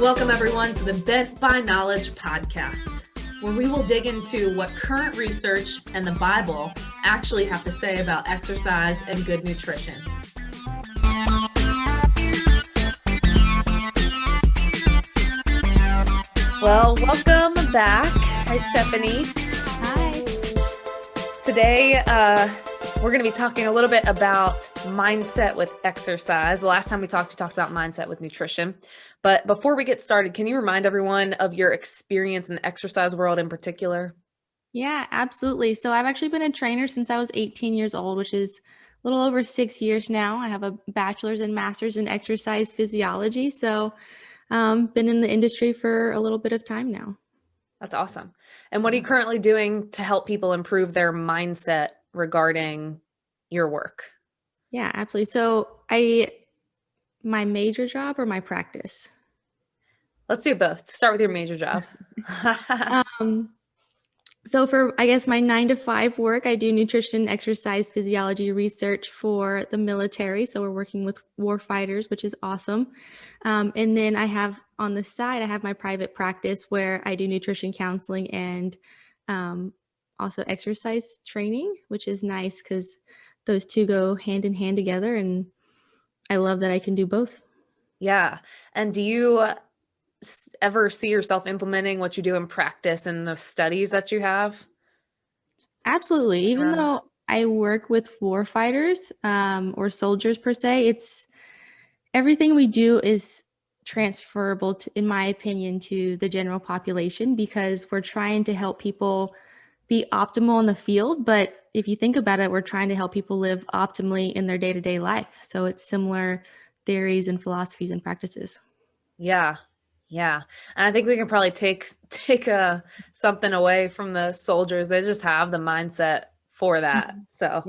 Welcome everyone to the Bent by Knowledge podcast, where we will dig into what current research and the Bible actually have to say about exercise and good nutrition. Well, welcome back. Hi, Stephanie. Hi. Today, we're going to be talking a little bit about mindset with exercise. The last time we talked about mindset with nutrition. But before we get started, can you remind everyone of your experience in the exercise world in particular? Yeah, absolutely. So I've actually been a trainer since I was 18 years old, which is a little over 6 years now. I have a bachelor's and master's in exercise physiology. So been in the industry for a little bit of time now. That's awesome. And what are you currently doing to help people improve their mindset regarding your work? Yeah, absolutely. So my major job or my practice? Let's do both. Start with your major job. So for, I guess, my 9 to 5 work, I do nutrition, exercise, physiology research for the military. So we're working with war fighters, which is awesome. And then I have on the side, I have my private practice where I do nutrition counseling and also exercise training, which is nice because those two go hand in hand together. And I love that I can do both. Yeah. And do you ever see yourself implementing what you do in practice in the studies that you have? Absolutely. Even though I work with war fighters or soldiers per se, everything we do is transferable to, in my opinion, to the general population because we're trying to help people be optimal in the field. But if you think about it, we're trying to help people live optimally in their day-to-day life. So it's similar theories and philosophies and practices. Yeah. Yeah. And I think we can probably take something away from the soldiers. They just have the mindset for that. So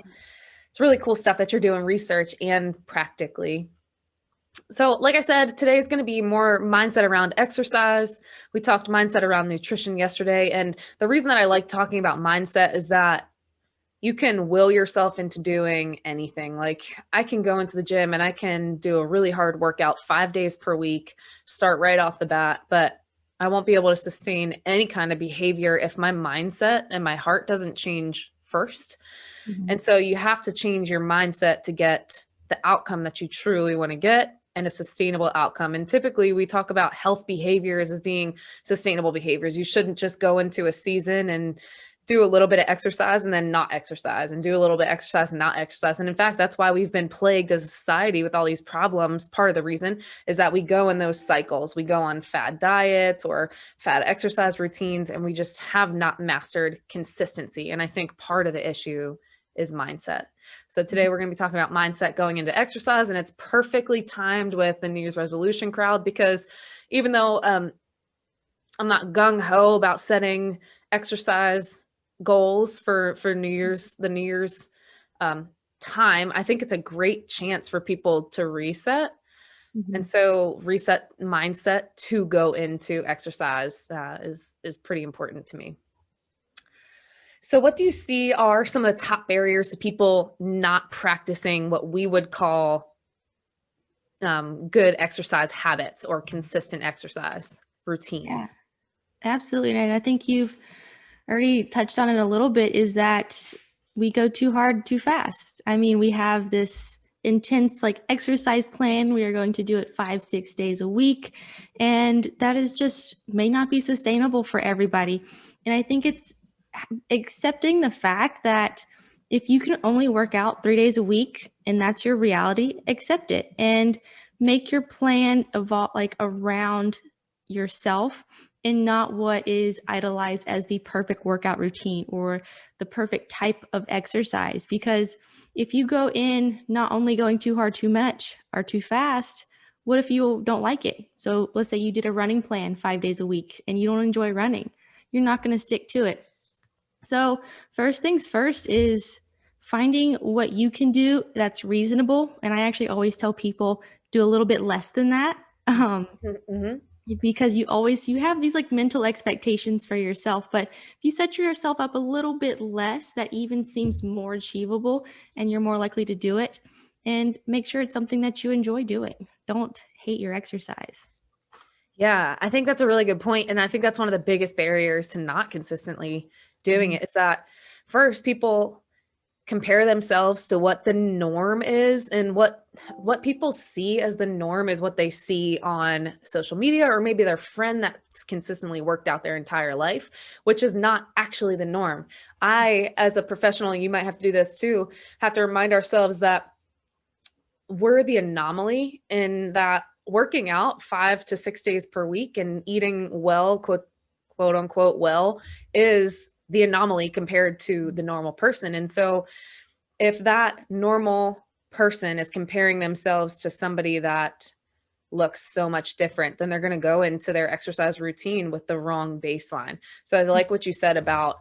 it's really cool stuff that you're doing research and practically. So like I said, today is going to be more mindset around exercise. We talked mindset around nutrition yesterday. And the reason that I like talking about mindset is that you can will yourself into doing anything. Like I can go into the gym and I can do a really hard workout 5 days per week, start right off the bat, but I won't be able to sustain any kind of behavior if my mindset and my heart doesn't change first. And so you have to change your mindset to get the outcome that you truly want to get and a sustainable outcome. And typically we talk about health behaviors as being sustainable behaviors. You shouldn't just go into a season and do a little bit of exercise and then not exercise and do a little bit of exercise and not exercise. And in fact, that's why we've been plagued as a society with all these problems. Part of the reason is that we go in those cycles. We go on fad diets or fad exercise routines, and we just have not mastered consistency. And I think part of the issue is mindset. So today we're going to be talking about mindset going into exercise, and it's perfectly timed with the New Year's resolution crowd because even though I'm not gung-ho about setting exercise goals for the New Year's time, I think it's a great chance for people to reset. And so reset mindset to go into exercise is pretty important to me. So what do you see are some of the top barriers to people not practicing what we would call good exercise habits or consistent exercise routines? Yeah, absolutely. And I think you've already touched on it a little bit, is that we go too hard too fast. I mean, we have this intense exercise plan. We are going to do it 5-6 days a week. And that is just may not be sustainable for everybody. And I think it's accepting the fact that if you can only work out 3 days a week and that's your reality, accept it and make your plan evolve around yourself and not what is idolized as the perfect workout routine or the perfect type of exercise. Because if you go in not only going too hard, too much, or too fast, what if you don't like it? So let's say you did a running plan 5 days a week and you don't enjoy running. You're not going to stick to it. So first things first is finding what you can do that's reasonable. And I actually always tell people do a little bit less than that. Because you have these mental expectations for yourself, but if you set yourself up a little bit less, that even seems more achievable and you're more likely to do it. And make sure it's something that you enjoy doing. Don't hate your exercise. Yeah, I think that's a really good point, and I think that's one of the biggest barriers to not consistently doing Mhm. it is that first people compare themselves to what the norm is, and what people see as the norm is what they see on social media, or maybe their friend that's consistently worked out their entire life, which is not actually the norm. I, as a professional, you might have to do this too, have to remind ourselves that we're the anomaly in that working out 5 to 6 days per week and eating well, quote unquote, well, is the anomaly compared to the normal person. And so if that normal person is comparing themselves to somebody that looks so much different, then they're going to go into their exercise routine with the wrong baseline. So I like what you said about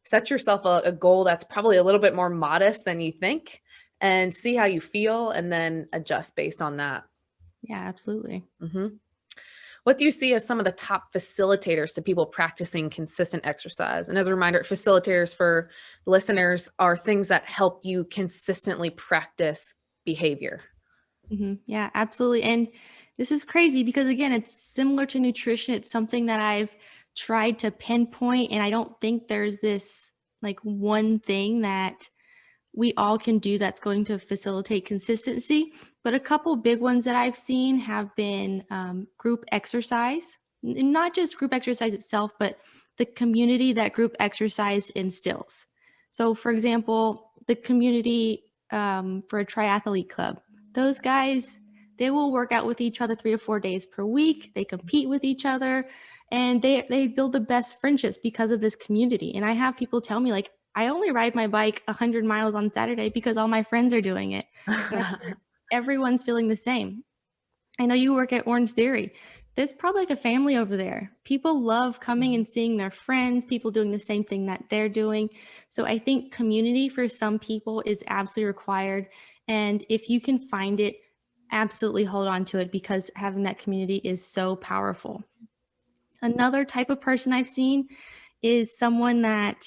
set yourself a goal that's probably a little bit more modest than you think and see how you feel and then adjust based on that. Yeah, absolutely. Hmm. What do you see as some of the top facilitators to people practicing consistent exercise? And as a reminder, facilitators for listeners are things that help you consistently practice behavior. Yeah, absolutely. And this is crazy because, again, it's similar to nutrition. It's something that I've tried to pinpoint, and I don't think there's this like one thing that we all can do that's going to facilitate consistency. But a couple big ones that I've seen have been group exercise, not just group exercise itself, but the community that group exercise instills. So, for example, the community for a triathlete club, those guys, they will work out with each other 3 to 4 days per week. They compete with each other, and they build the best friendships because of this community. And I have people tell me, like, I only ride my bike 100 miles on Saturday because all my friends are doing it. And I'm sure everyone's feeling the same. I know you work at Orange Theory. There's probably like a family over there. People love coming and seeing their friends, people doing the same thing that they're doing. So I think community for some people is absolutely required. And if you can find it, absolutely hold on to it because having that community is so powerful. Another type of person I've seen is someone that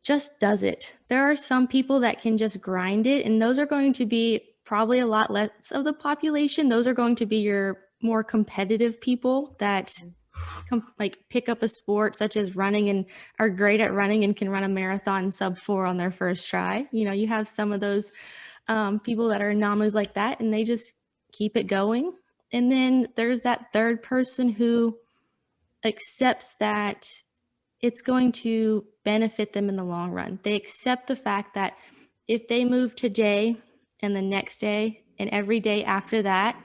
just does it. There are some people that can just grind it, and those are going to be probably a lot less of the population. Those are going to be your more competitive people that like pick up a sport such as running and are great at running and can run a marathon sub 4 on their first try. You know, you have some of those people that are anomalies like that, and they just keep it going. And then there's that third person who accepts that it's going to benefit them in the long run. They accept the fact that if they move today and the next day and every day after that,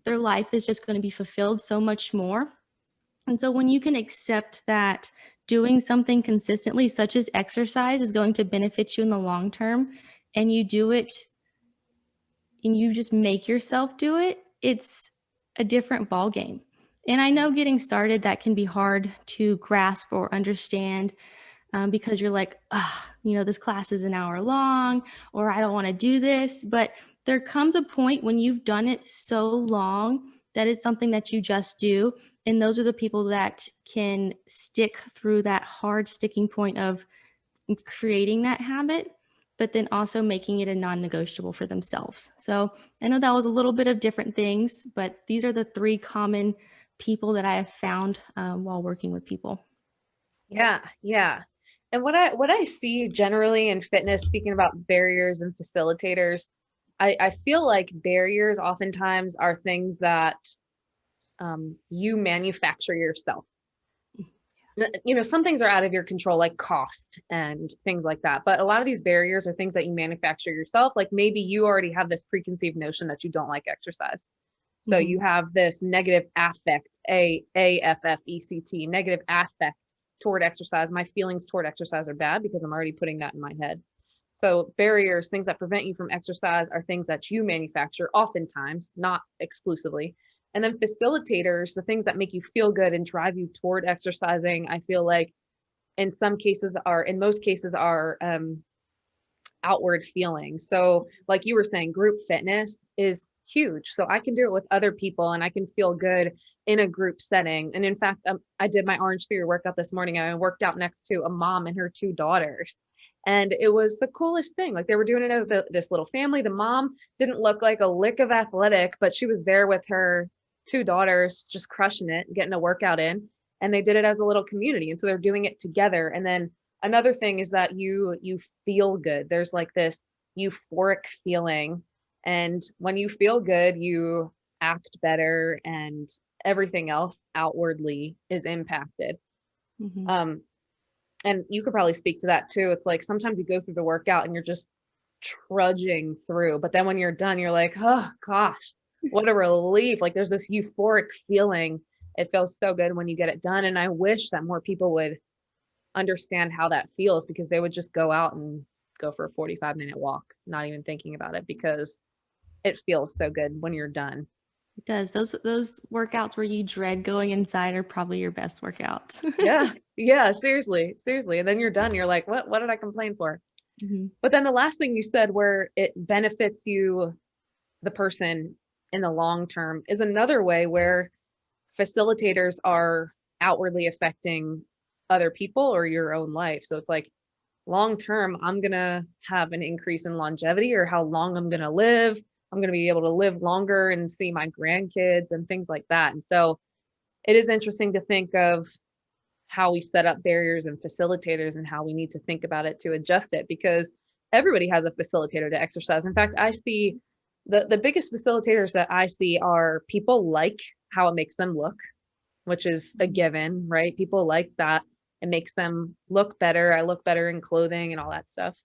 their life is just going to be fulfilled so much more. And so when you can accept that doing something consistently, such as exercise, is going to benefit you in the long term, and you do it and you just make yourself do it, it's a different ball game. And I know getting started, that can be hard to grasp or understand because you're like, this class is an hour long, or I don't want to do this. But there comes a point when you've done it so long that it's something that you just do. And those are the people that can stick through that hard sticking point of creating that habit, but then also making it a non negotiable for themselves. So I know that was a little bit of different things, but these are the three common people that I have found while working with people. Yeah, yeah. And what I see generally in fitness, speaking about barriers and facilitators, I feel like barriers oftentimes are things that you manufacture yourself. Some things are out of your control, like cost and things like that. But a lot of these barriers are things that you manufacture yourself. Like maybe you already have this preconceived notion that you don't like exercise. So Mm-hmm. you have this negative affect, AFFECT, negative affect toward exercise. My feelings toward exercise are bad because I'm already putting that in my head. So barriers, things that prevent you from exercise are things that you manufacture oftentimes, not exclusively. And then facilitators, the things that make you feel good and drive you toward exercising, I feel like in most cases are outward feeling. So, like you were saying, group fitness is huge. So, I can do it with other people and I can feel good in a group setting. And in fact, I did my Orange Theory workout this morning. I worked out next to a mom and her 2 daughters. And it was the coolest thing. Like they were doing it as this little family. The mom didn't look like a lick of athletic, but she was there with her two daughters just crushing it, getting a workout in, and they did it as a little community. And so they're doing it together. And then another thing is that you feel good. There's like this euphoric feeling. And when you feel good, you act better and everything else outwardly is impacted. Mm-hmm. Um, and you could probably speak to that too. It's like sometimes you go through the workout and you're just trudging through, but then when you're done, you're like, oh gosh, what a relief. Like there's this euphoric feeling. It feels so good when you get it done. And I wish that more people would understand how that feels, because they would just go out and go for a 45-minute walk, not even thinking about it, because it feels so good when you're done. It does. Those workouts where you dread going inside are probably your best workouts. Yeah. Yeah. Seriously. Seriously. And then you're done. You're like, what did I complain for? Mm-hmm. But then the last thing you said, where it benefits you, the person, in the long term, is another way where facilitators are outwardly affecting other people or your own life. So it's like long term, I'm going to have an increase in longevity, or how long I'm going to live. I'm going to be able to live longer and see my grandkids and things like that. And so it is interesting to think of how we set up barriers and facilitators, and how we need to think about it to adjust it, because everybody has a facilitator to exercise. In fact, I see the biggest facilitators that I see are people like how it makes them look, which is a given, right? People like that. It makes them look better. I look better in clothing and all that stuff.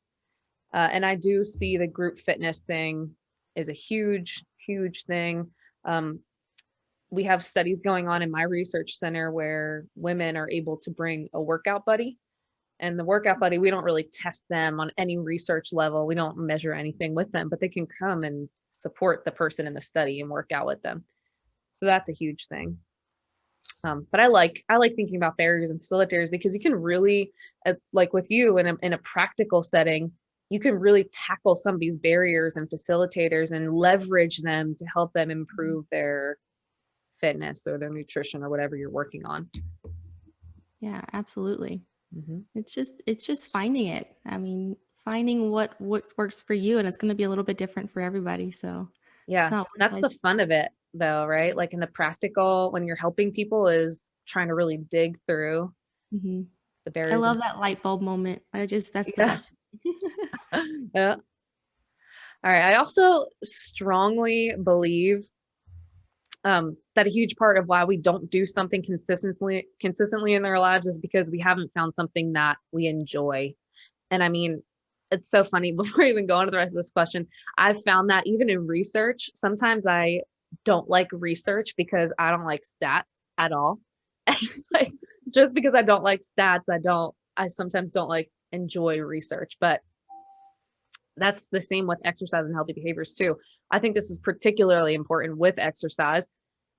And I do see the group fitness thing is a huge, huge thing. Um, we have studies going on in my research center where women are able to bring a workout buddy. And the workout buddy, we don't really test them on any research level. We don't measure anything with them, but they can come and support the person in the study and work out with them. So that's a huge thing. But I like thinking about barriers and facilitators, because you can really, like with you in a practical setting, you can really tackle some of these barriers and facilitators and leverage them to help them improve their fitness or their nutrition or whatever you're working on. Yeah, absolutely. Mm-hmm. It's just finding it. I mean, finding what works for you, and it's going to be a little bit different for everybody. So it's Yeah, not one that's size. the fun of it though, right? Like in the practical, when you're helping people, is trying to really dig through Mm-hmm. the I barriers. love that light bulb moment. That's the Yeah. best. Yeah. All right. I also strongly believe that a huge part of why we don't do something consistently in their lives is because we haven't found something that we enjoy. And I mean, it's so funny. Before I even go on to the rest of this question, I've found that even in research, sometimes I don't like research because I don't like stats at all. And it's like, just because I don't like stats, I sometimes don't like enjoy research. But that's the same with exercise and healthy behaviors too. I think this is particularly important with exercise.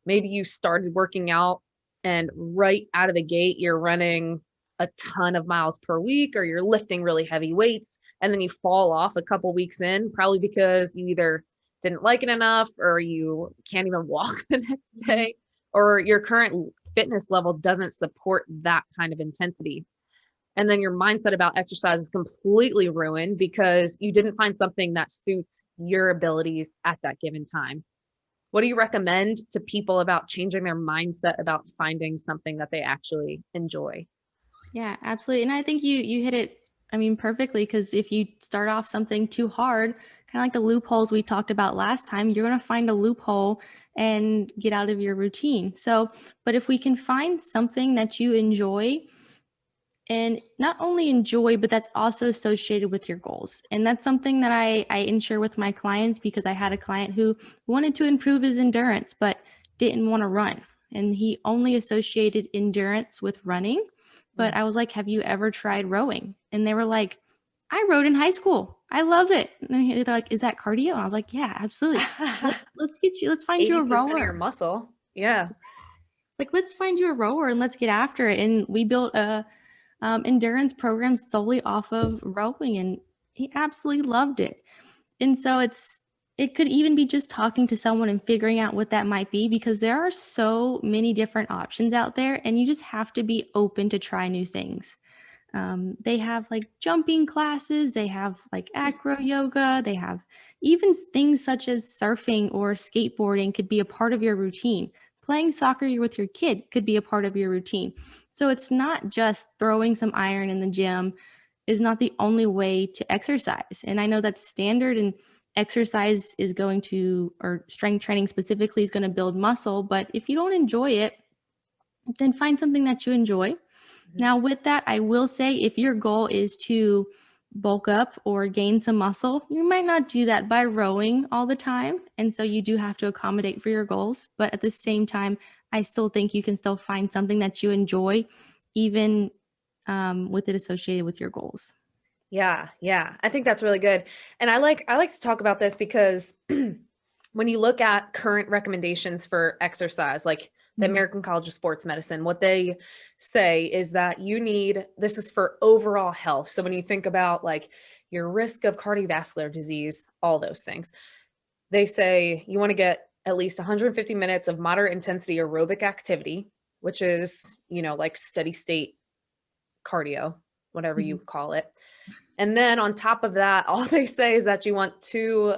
Maybe you started working out and right out of the gate, you're running a ton of miles per week, or you're lifting really heavy weights, and then you fall off a couple weeks in, probably because you either didn't like it enough, or you can't even walk the next day, or your current fitness level doesn't support that kind of intensity. And then your mindset about exercise is completely ruined because you didn't find something that suits your abilities at that given time. What do you recommend to people about changing their mindset about finding something that they actually enjoy? Yeah, absolutely. And I think you hit it, I mean, perfectly, because if you start off something too hard, kind of like the loopholes we talked about last time, you're going to find a loophole and get out of your routine. So, but if we can find something that you enjoy, and not only enjoy, but that's also associated with your goals. And that's something that I ensure with my clients, because I had a client who wanted to improve his endurance, but didn't want to run. And he only associated endurance with running. But I was like, have you ever tried rowing? And they were like, I rowed in high school. I love it. And they're like, is that cardio? And I was like, yeah, absolutely. Let's find you a 80% of your rower. muscle. Yeah. Like, let's find you a rower and let's get after it. And we built a endurance program solely off of rowing, and he absolutely loved it. And so it could even be just talking to someone and figuring out what that might be, because there are so many different options out there, and you just have to be open to try new things. They have like jumping classes, they have like acro yoga, they have even things such as surfing or skateboarding could be a part of your routine. playing soccer with your kid could be a part of your routine. So it's not just throwing some iron in the gym is not the only way to exercise. And I know that's standard, and exercise is going to, or strength training specifically, is going to build muscle. But if you don't enjoy it, then find something that you enjoy. Mhm. Now, with that, I will say if your goal is to bulk up or gain some muscle, you might not do that by rowing all the time. And so you do have to accommodate for your goals. But at the same time, I still think you can still find something that you enjoy, even with it associated with your goals. Yeah, yeah. I think that's really good. And I like to talk about this because when you look at current recommendations for exercise, like the Mhm. American College of Sports Medicine, what they say is that you need this is for overall health. So when you think about like your risk of cardiovascular disease, all those things, they say you want to get at least 150 minutes of moderate intensity aerobic activity, which is, like steady state cardio, whatever you Mhm. call it. And then on top of that, all they say is that you want two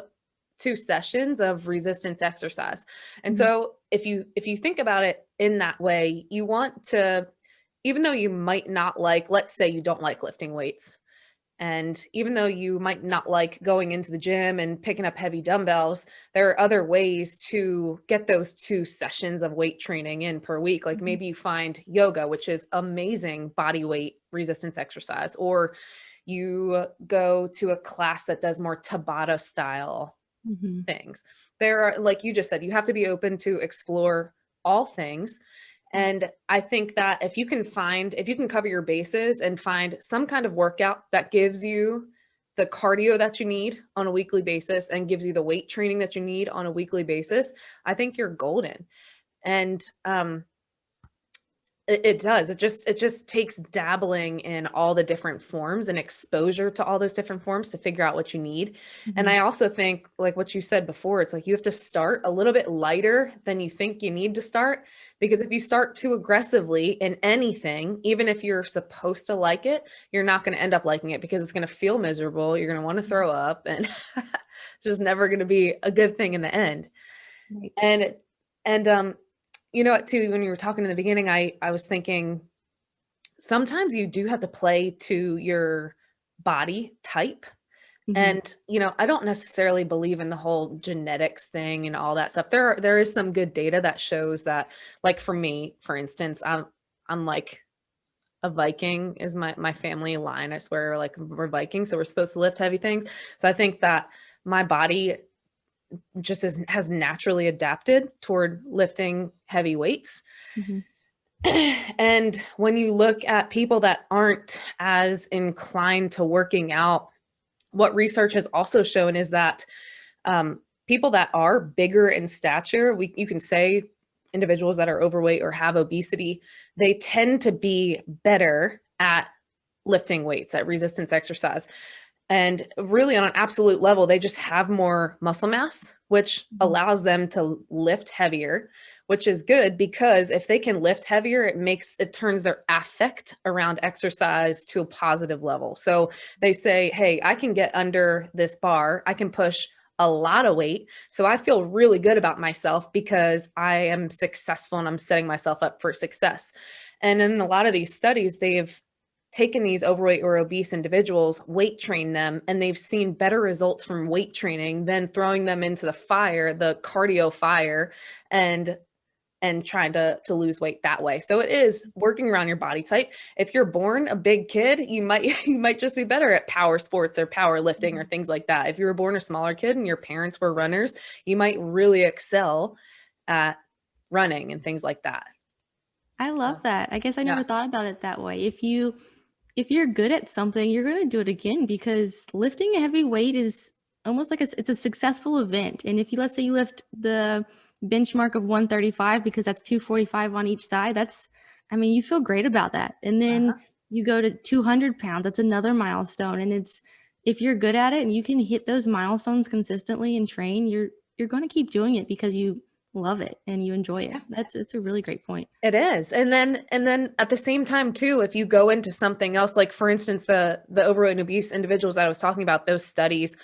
sessions of resistance exercise. And Mhm. so if you think about it in that way, you want to, even though you might not like, let's say you don't like lifting weights, and even though you might not like going into the gym and picking up heavy dumbbells, there are other ways to get those two sessions of weight training in per week. Like Mhm. maybe you find yoga, which is amazing body weight resistance exercise, or you go to a class that does more Tabata style Mhm. things. There are, like you just said, you have to be open to explore all things. And I think that if you can cover your bases and find some kind of workout that gives you the cardio that you need on a weekly basis and gives you the weight training that you need on a weekly basis, I think you're golden. And it does. It just takes dabbling in all the different forms and exposure to all those different forms to figure out what you need. And Mhm. I also think, like what you said before, it's like you have to start a little bit lighter than you think you need to start. Because if you start too aggressively in anything, even if you're supposed to like it, you're not going to end up liking it because it's going to feel miserable. You're going to want to throw up, and it's just never going to be a good thing in the end. Right. And and you know what, too, when you were talking in the beginning, I was thinking sometimes you do have to play to your body type. Mhm. And, I don't necessarily believe in the whole genetics thing and all that stuff. There is some good data that shows that, like for me, for instance, I'm like a Viking is my family line. I swear, like we're Vikings, so we're supposed to lift heavy things. So I think that my body just has naturally adapted toward lifting heavy weights. Mhm. And when you look at people that aren't as inclined to working out, what research has also shown is that people that are bigger in stature, you can say individuals that are overweight or have obesity, they tend to be better at lifting weights, at resistance exercise. And really, on an absolute level, they just have more muscle mass, which Mhm. allows them to lift heavier, which is good because if they can lift heavier, it turns their affect around exercise to a positive level. So they say, hey, I can get under this bar, I can push a lot of weight. So I feel really good about myself because I am successful and I'm setting myself up for success. And in a lot of these studies, they've taken these overweight or obese individuals, weight trained them, and they've seen better results from weight training than throwing them into the fire, the cardio fire, and trying to lose weight that way. So it is working around your body type. If you're born a big kid, you might you might just be better at power sports or power lifting or Mhm. things like that. If you were born a smaller kid and your parents were runners, you might really excel at running and things like that. I love So, that. I guess I yeah. never thought about it that way. If you're good at something, you're going to do it again because lifting a heavy weight is almost like it's a successful event. And if you let's say you lift the benchmark of 135 because that's 245 on each side, I mean, you feel great about that. And then Uh-huh. you go to 200 pounds, that's another milestone. And it's if you're good at it and you can hit those milestones consistently and train, you're going to keep doing it because you love it and you enjoy it. It's a really great point. It is. And then at the same time too, if you go into something else, like for instance, the overweight and obese individuals that I was talking about, those studies,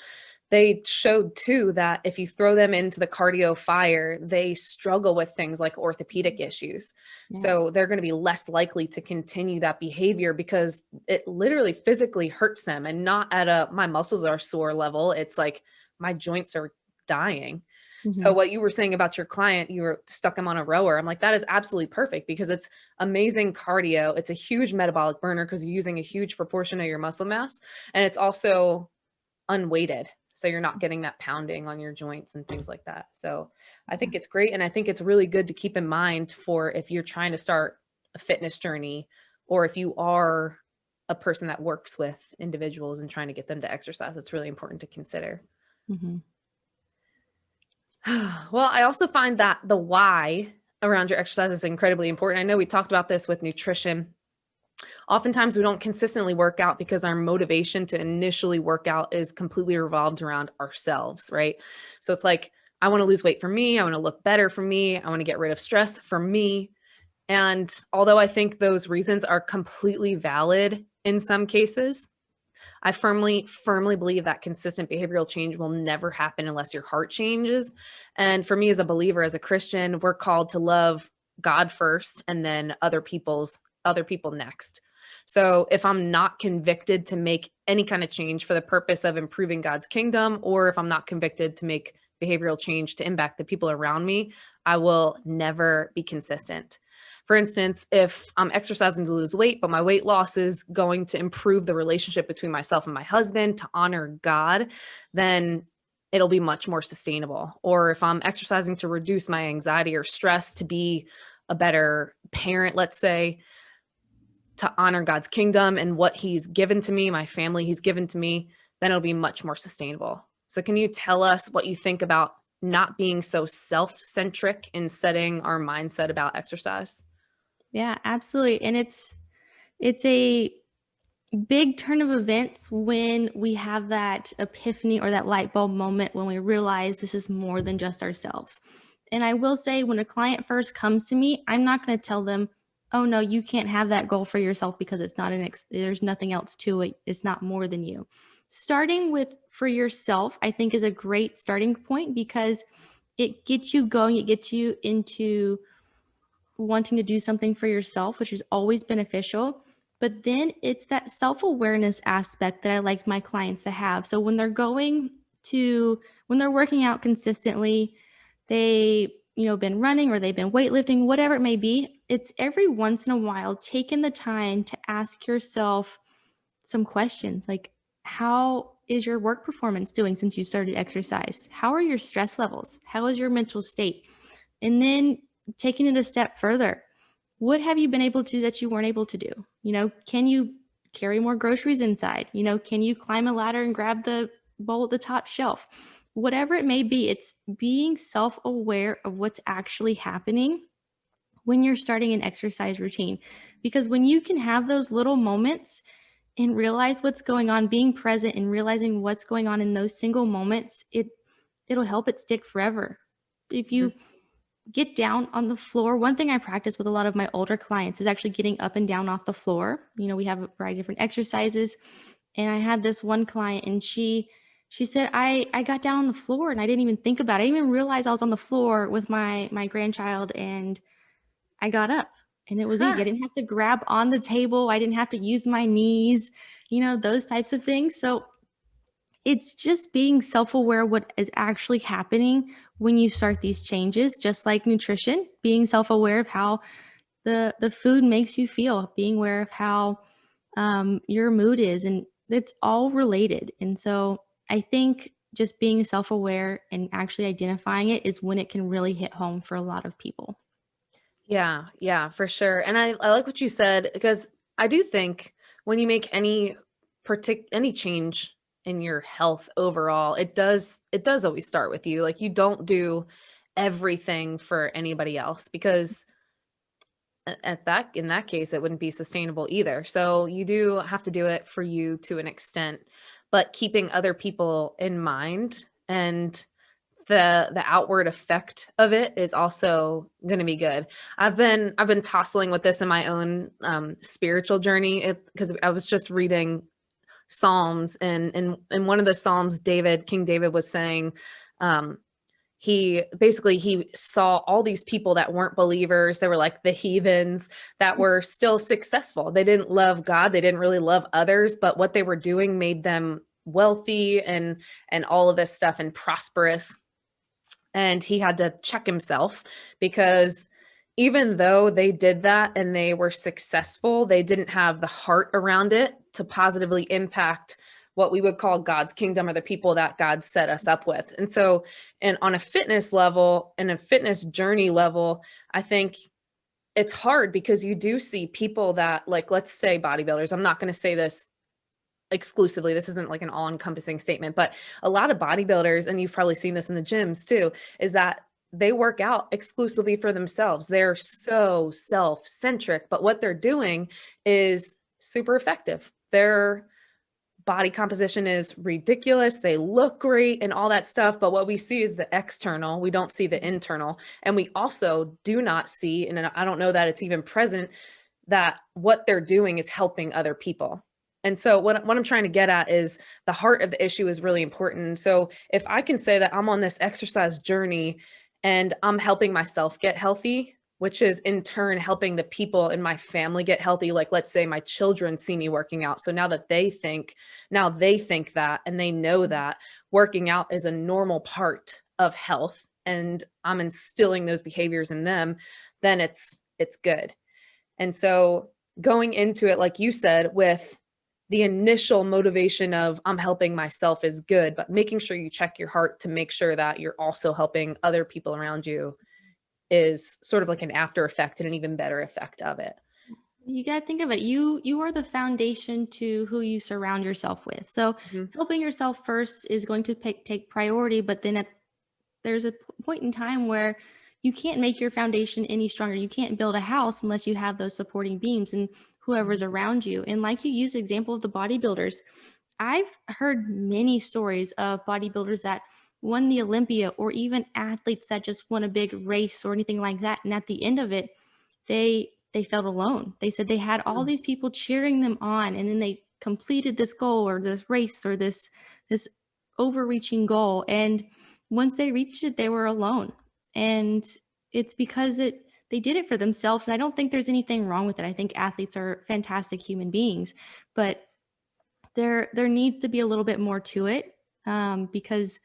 they showed too that if you throw them into the cardio fire, they struggle with things like orthopedic issues. Yeah. So they're going to be less likely to continue that behavior because it literally physically hurts them, and not at a my muscles are sore level. It's like my joints are dying. So Hmm. what you were saying about your client, you were stuck him on a rower. I'm like, that is absolutely perfect because it's amazing cardio. It's a huge metabolic burner because you're using a huge proportion of your muscle mass. And it's also unweighted. So you're not getting that pounding on your joints and things like that. So I think it's great. And I think it's really good to keep in mind for if you're trying to start a fitness journey, or if you are a person that works with individuals and trying to get them to exercise, it's really important to consider. Hmm. Well, I also find that the why around your exercise is incredibly important. I know we talked about this with nutrition. Oftentimes we don't consistently work out because our motivation to initially work out is completely revolved around ourselves, right? So it's like, I want to lose weight for me. I want to look better for me. I want to get rid of stress for me. And although I think those reasons are completely valid in some cases, I firmly believe that consistent behavioral change will never happen unless your heart changes. And for me as a believer, as a Christian, we're called to love God first and then other people next. So if I'm not convicted to make any kind of change for the purpose of improving God's kingdom, or if I'm not convicted to make behavioral change to impact the people around me, I will never be consistent. For instance, if I'm exercising to lose weight, but my weight loss is going to improve the relationship between myself and my husband to honor God, then it'll be much more sustainable. Or if I'm exercising to reduce my anxiety or stress to be a better parent, let's say, to honor God's kingdom and what He's given to me, my family He's given to me, then it'll be much more sustainable. So, can you tell us what you think about not being so self centric in setting our mindset about exercise? Yeah, absolutely. And it's a big turn of events when we have that epiphany or that light bulb moment when we realize this is more than just ourselves. And I will say, when a client first comes to me, I'm not going to tell them, oh no, you can't have that goal for yourself because it's not there's nothing else to it. It's not more than you. Starting with for yourself, I think, is a great starting point because it gets you going, it gets you into wanting to do something for yourself, which is always beneficial. But then it's that self awareness aspect that I like my clients to have. So when when they're working out consistently, they, been running or they've been weightlifting, whatever it may be, it's every once in a while taking the time to ask yourself some questions like, how is your work performance doing since you started exercise? How are your stress levels? How is your mental state? And then taking it a step further, what have you been able to do that you weren't able to do? Can you carry more groceries inside? Can you climb a ladder and grab the bowl at the top shelf? Whatever it may be, it's being self aware of what's actually happening when you're starting an exercise routine. Because when you can have those little moments and realize what's going on, being present and realizing what's going on in those single moments, it'll help it stick forever. If Mhm. you get down on the floor. One thing I practice with a lot of my older clients is actually getting up and down off the floor. We have a variety of different exercises. And I had this one client and she said, I got down on the floor and I didn't even think about it. I didn't even realize I was on the floor with my grandchild, and I got up and it was easy. I didn't have to grab on the table. I didn't have to use my knees, those types of things. So it's just being self-aware what is actually happening when you start these changes, just like nutrition, being self-aware of how the food makes you feel, being aware of how your mood is, and it's all related. And so I think just being self-aware and actually identifying it is when it can really hit home for a lot of people. Yeah, yeah, for sure. And I like what you said because I do think when you make any change in your health overall, it does always start with you. Like you don't do everything for anybody else because at that in that case it wouldn't be sustainable either. So you do have to do it for you to an extent, but keeping other people in mind and the outward effect of it is also going to be good. I've been tossing with this in my own spiritual journey because I was just reading Psalms, and in one of the Psalms, King David was saying, um, he saw all these people that weren't believers. They were like the heathens that were still successful. They didn't love God. They didn't really love others, but what they were doing made them wealthy and all of this stuff and prosperous. And he had to check himself because even though they did that and they were successful, they didn't have the heart around it to positively impact what we would call God's kingdom or the people that God set us up with. And so, and on a fitness level and a fitness journey level, I think it's hard because you do see people that, like, let's say bodybuilders. I'm not going to say this exclusively. This isn't like an all-encompassing statement, but a lot of bodybuilders, and you've probably seen this in the gyms too, is that they work out exclusively for themselves. They're so self-centric, but what they're doing is super effective. Their body composition is ridiculous. They look great and all that stuff. But what we see is the external. We don't see the internal. And we also do not see, and I don't know that it's even present, that what they're doing is helping other people. And so what I'm trying to get at is the heart of the issue is really important. So if I can say that I'm on this exercise journey and I'm helping myself get healthy, which is in turn helping the people in my family get healthy. Like, let's say my children see me working out. So now they think that, and they know that working out is a normal part of health, and I'm instilling those behaviors in them, then it's good. And so going into it, like you said, with the initial motivation of I'm helping myself is good, but making sure you check your heart to make sure that you're also helping other people around you is sort of like an after effect and an even better effect of it. You got to think of it. You are the foundation to who you surround yourself with. So Mhm. helping yourself first is going to take priority, but then there's a point in time where you can't make your foundation any stronger. You can't build a house unless you have those supporting beams and whoever's around you. And like you use the example of the bodybuilders, I've heard many stories of bodybuilders that won the Olympia, or even athletes that just won a big race or anything like that. And at the end of it, they felt alone. They said they had all Mm. these people cheering them on, and then they completed this goal or this race or this overreaching goal. And once they reached it, they were alone. And it's because they did it for themselves. And I don't think there's anything wrong with it. I think athletes are fantastic human beings, but there needs to be a little bit more to it, because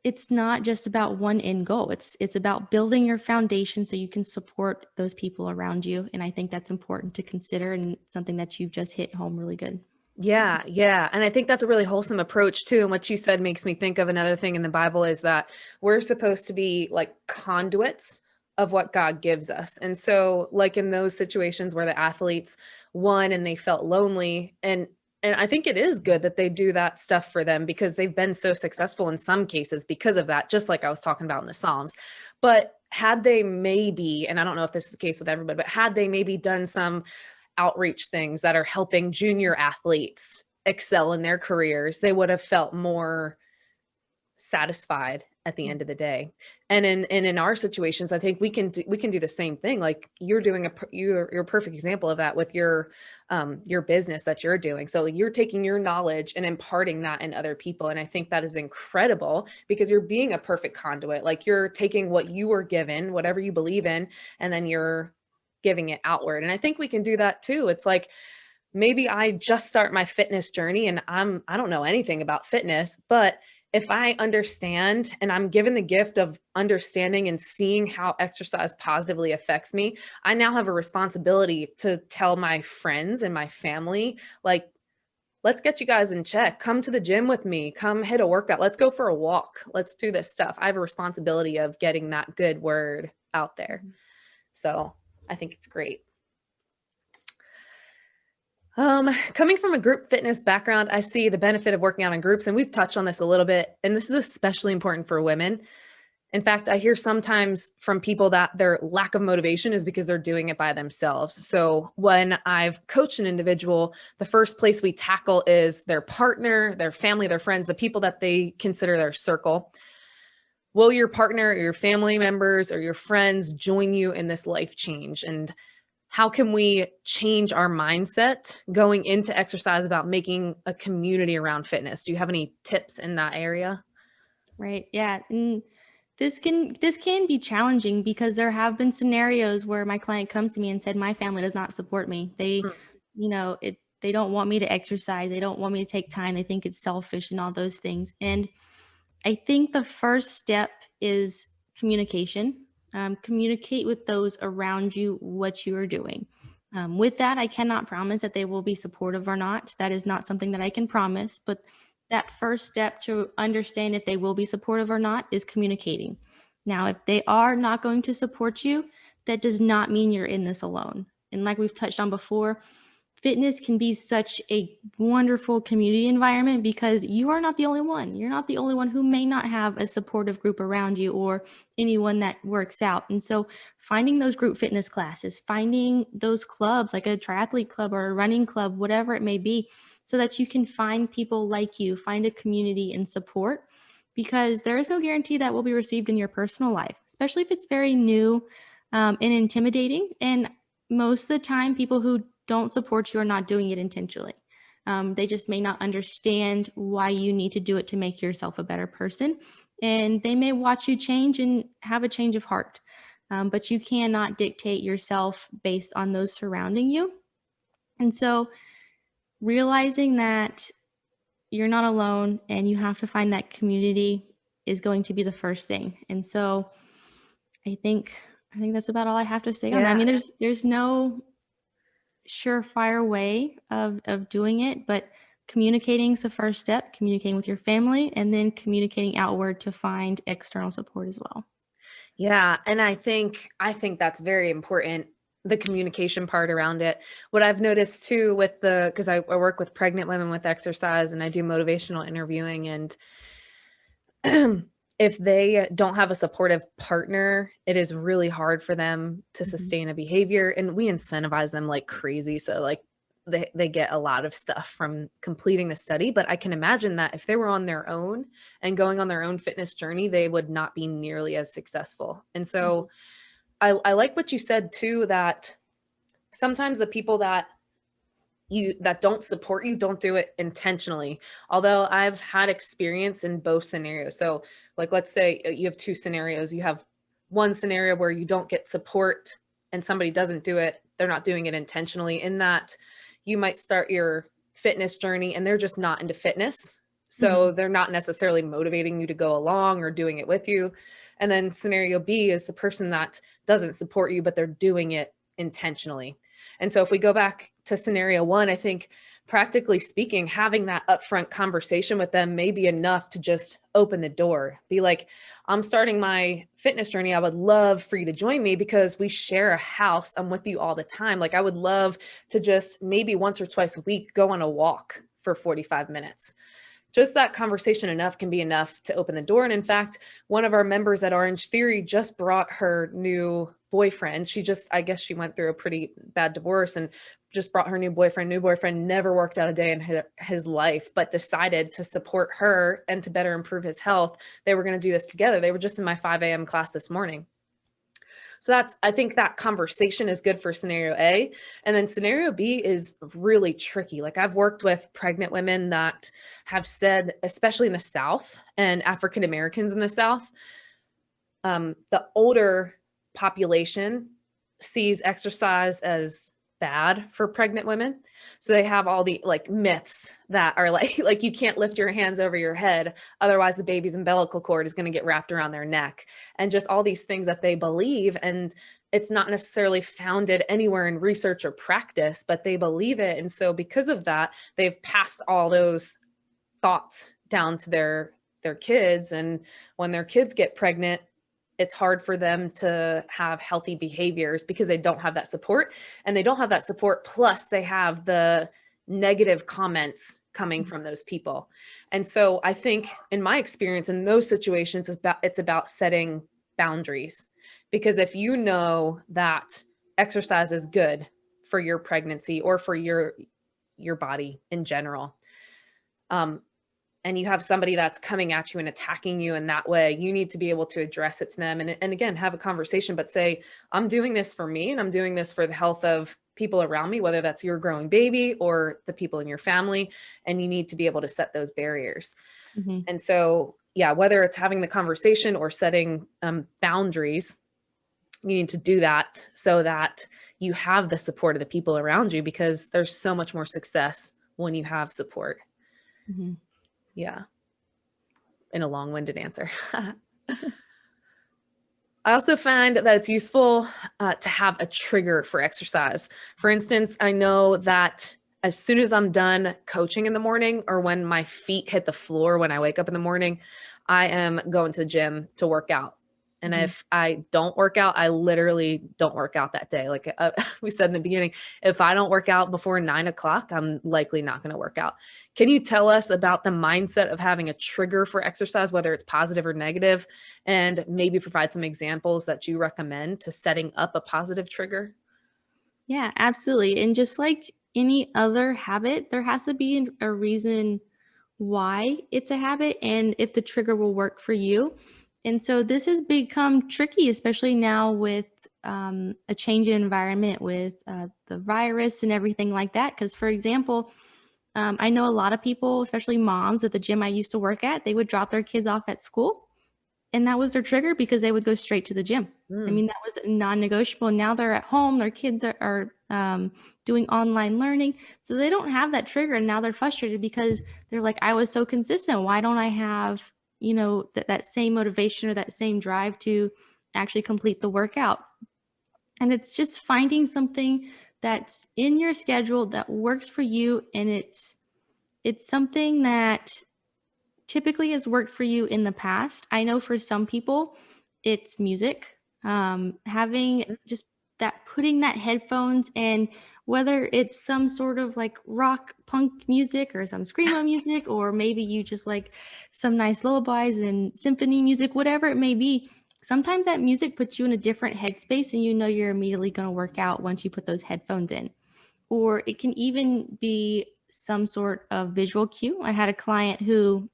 it's not just about one end goal. It's about building your foundation so you can support those people around you. And I think that's important to consider, and something that you've just hit home really good. Yeah, yeah. And I think that's a really wholesome approach too. And what you said makes me think of another thing in the Bible is that we're supposed to be like conduits of what God gives us. And so like in those situations where the athletes won and they felt lonely, and I think it is good that they do that stuff for them because they've been so successful in some cases because of that, just like I was talking about in the Psalms. But had they maybe, and I don't know if this is the case with everybody, but had they maybe done some outreach things that are helping junior athletes excel in their careers, they would have felt more satisfied at the end of the day. And in our situations, I think we can do the same thing. Like you're doing you're a perfect example of that with your business that you're doing. So you're taking your knowledge and imparting that in other people. And I think that is incredible because you're being a perfect conduit. Like you're taking what you were given, whatever you believe in, and then you're giving it outward. And I think we can do that too. It's like maybe I just start my fitness journey and I don't know anything about fitness, but if I understand and I'm given the gift of understanding and seeing how exercise positively affects me, I now have a responsibility to tell my friends and my family, like, let's get you guys in check. Come to the gym with me. Come hit a workout. Let's go for a walk. Let's do this stuff. I have a responsibility of getting that good word out there. So I think it's great. Coming from a group fitness background, I see the benefit of working out in groups, and we've touched on this a little bit, and this is especially important for women. In fact, I hear sometimes from people that their lack of motivation is because they're doing it by themselves. So when I've coached an individual, the first place we tackle is their partner, their family, their friends, the people that they consider their circle. Will your partner or your family members or your friends join you in this life change? And how can we change our mindset going into exercise about making a community around fitness? Do you have any tips in that area? Right. Yeah. And this can be challenging because there have been scenarios where my client comes to me and said my family does not support me. They, Mm. they don't want me to exercise. They don't want me to take time. They think it's selfish and all those things. And I think the first step is communication. Communicate with those around you what you are doing. With that, I cannot promise that they will be supportive or not. That is not something that I can promise. But that first step to understand if they will be supportive or not is communicating. Now, if they are not going to support you, that does not mean you're in this alone. And like we've touched on before, fitness can be such a wonderful community environment because you are not the only one. You're not the only one who may not have a supportive group around you or anyone that works out. And so finding those group fitness classes, finding those clubs like a triathlete club or a running club, whatever it may be, so that you can find people like you, find a community and support, because there is no guarantee that will be received in your personal life, especially if it's very new and intimidating. And most of the time, people who don't support you are not doing it intentionally. They just may not understand why you need to do it to make yourself a better person. And they may watch you change and have a change of heart. But you cannot dictate yourself based on those surrounding you. And so realizing that you're not alone and you have to find that community is going to be the first thing. And so I think that's about all I have to say on that. I Yeah. mean, there's no surefire way of doing it, but communicating is the first step, communicating with your family, and then communicating outward to find external support as well. Yeah, and I think that's very important, the communication part around it. What I've noticed too with the because I work with pregnant women with exercise and I do motivational interviewing, and if they don't have a supportive partner, it is really hard for them to Mhm. sustain a behavior, and we incentivize them like crazy. So like they get a lot of stuff from completing the study, but I can imagine that if they were on their own and going on their own fitness journey, they would not be nearly as successful. And Mhm. so I like what you said too, that sometimes the people that don't support you don't do it intentionally. Although I've had experience in both scenarios. So, like, let's say you have two scenarios. You have one scenario where you don't get support and somebody doesn't do it, they're not doing it intentionally, in that you might start your fitness journey and they're just not into fitness. So, Mhm. they're not necessarily motivating you to go along or doing it with you. And then scenario B is the person that doesn't support you, but they're doing it intentionally. And so if we go back to scenario one, I think practically speaking, having that upfront conversation with them may be enough to just open the door. Be like, I'm starting my fitness journey. I would love for you to join me because we share a house. I'm with you all the time. Like, I would love to just maybe once or twice a week go on a walk for 45 minutes. Just that conversation enough can be enough to open the door. And in fact, one of our members at Orange Theory just brought her new boyfriend. She just, I guess she went through a pretty bad divorce and just brought her new boyfriend. New boyfriend never worked out a day in his life, but decided to support her and to better improve his health. They were going to do this together. They were just in my 5 a.m. class this morning. So I think that conversation is good for scenario A. And then scenario B is really tricky. Like, I've worked with pregnant women that have said, especially in the South and African Americans in the South, the older population sees exercise as bad for pregnant women. So they have all the like myths that are like like you can't lift your hands over your head, otherwise the baby's umbilical cord is going to get wrapped around their neck, and just all these things that they believe. And it's not necessarily founded anywhere in research or practice, but they believe it. And so because of that, they've passed all those thoughts down to their kids, and when their kids get pregnant, it's hard for them to have healthy behaviors because they don't have that support, and they don't have that support, plus they have the negative comments coming Mhm. from those people. And so I think in my experience in those situations, it's about setting boundaries, because if you know that exercise is good for your pregnancy or for your body in general, um, and you have somebody that's coming at you and attacking you in that way, you need to be able to address it to them and again, have a conversation, but say, I'm doing this for me and I'm doing this for the health of people around me, whether that's your growing baby or the people in your family. And you need to be able to set those barriers. Hmm. And so, yeah, whether it's having the conversation or setting boundaries, you need to do that so that you have the support of the people around you, because there's so much more success when you have support. Hmm. Yeah. In a long-winded answer. I also find that it's useful to have a trigger for exercise. For instance, I know that as soon as I'm done coaching in the morning, or when my feet hit the floor when I wake up in the morning, I am going to the gym to work out. And Hmm. if I don't work out, I literally don't work out that day. Like we said in the beginning, if I don't work out before 9 o'clock, I'm likely not going to work out. Can you tell us about the mindset of having a trigger for exercise, whether it's positive or negative, and maybe provide some examples that you recommend to setting up a positive trigger? Yeah, absolutely. And just like any other habit, there has to be a reason why it's a habit and if the trigger will work for you. And so this has become tricky, especially now with a change in environment with the virus and everything like that. Because, for example, I know a lot of people, especially moms at the gym I used to work at, they would drop their kids off at school and that was their trigger because they would go straight to the gym. I Mm, mean, that was non-negotiable. Now they're at home, their kids are doing online learning. So they don't have that trigger. And now they're frustrated because they're like, I was so consistent. Why don't I have, that same motivation or that same drive to actually complete the workout? And it's just finding something that's in your schedule that works for you. And it's something that typically has worked for you in the past. I know for some people, it's music. Having mm, just that, putting that headphones and whether it's some sort of like rock punk music or some screamo music, or maybe you just like some nice lullabies and symphony music, whatever it may be. Sometimes that music puts you in a different headspace and you know you're immediately going to work out once you put those headphones in. Or it can even be some sort of visual cue. I had a client who